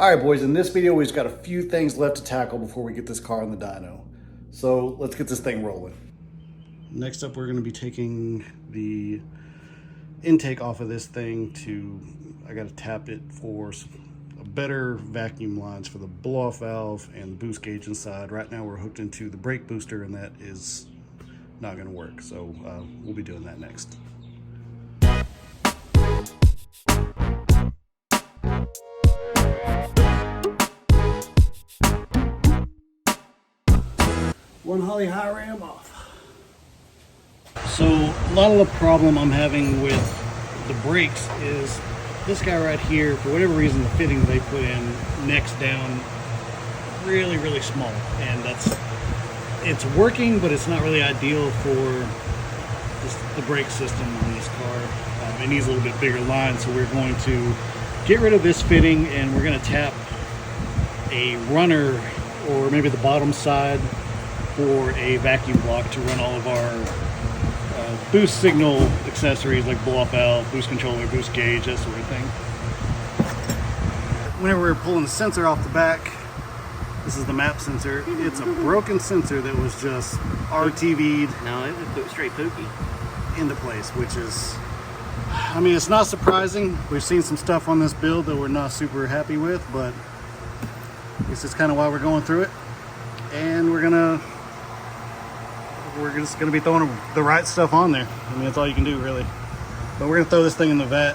All right, boys, in this video, we've got a few things left to tackle before we get this car on the dyno. So let's get this thing rolling. Next up, we're gonna be taking the intake off of this thing I gotta tap it for a better vacuum lines for the blow-off valve and the boost gauge inside. Right now, we're hooked into the brake booster and that is not gonna work. So we'll be doing that next. One Holly high ram off. So a lot of the problem I'm having with the brakes is this guy right here, for whatever reason, the fitting they put in necks down really small, and it's working, but it's not really ideal for the brake system on this car. It needs a little bit bigger line, so we're going to get rid of this fitting and we're going to tap a runner, or maybe the bottom side, for a vacuum block to run all of our boost signal accessories like blow-off valve, boost controller, boost gauge, that sort of thing. Whenever we're pulling the sensor off the back, this is the map sensor. It's a broken sensor that was just RTV'd. No, it was straight pookie into place, which is, I mean, it's not surprising. We've seen some stuff on this build that we're not super happy with, but this is kind of why we're going through it. And we're just gonna be throwing the right stuff on there. I mean, that's all you can do, really. But we're gonna throw this thing in the vat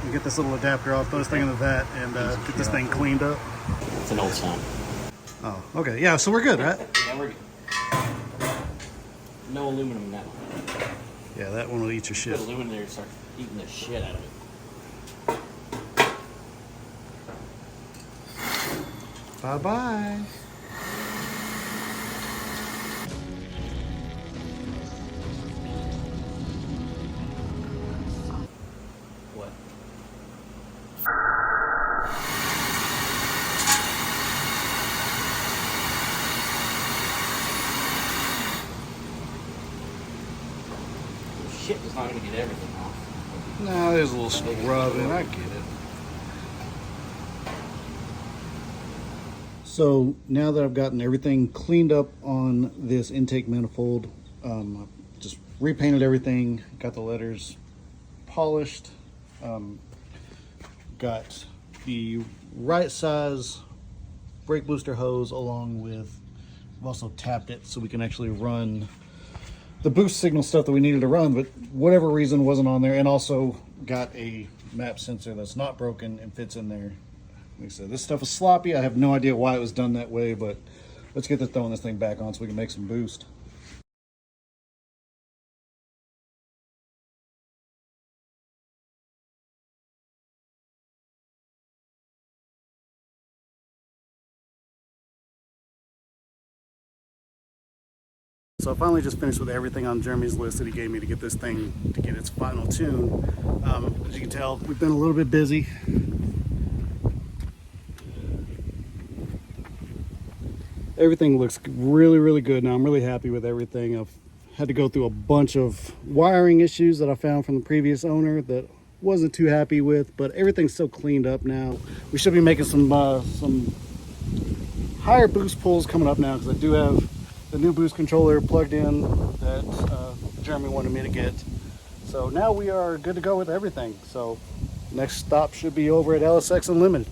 and get this little adapter off, throw this thing in the vat, and get this thing cleaned up. It's an old sign. Oh, okay. Yeah, so we're good, right? Yeah, we're good. No aluminum in that one. Yeah, that one will eat your shit. Put aluminum there and start eating the shit out of it. Bye-bye. What? Shit was not going to get everything off. No, there's a little rubbing. I get it. So now that I've gotten everything cleaned up on this intake manifold, just repainted everything, got the letters polished, got the right size brake booster hose, along with, I've also tapped it so we can actually run the boost signal stuff that we needed to run, but whatever reason wasn't on there, and also got a map sensor that's not broken and fits in there. Like I said, this stuff is sloppy. I have no idea why it was done that way, but let's get throwing this thing back on so we can make some boost. So I finally just finished with everything on Jeremy's list that he gave me to get this thing to get its final tune. As you can tell, we've been a little bit busy. Everything looks really good now. I'm really happy with everything. I've had to go through a bunch of wiring issues that I found from the previous owner that wasn't too happy with, but everything's so cleaned up now. We should be making some higher boost pulls coming up now, because I do have the new boost controller plugged in that Jeremy wanted me to get. So now we are good to go with everything. So next stop should be over at LSX Unlimited.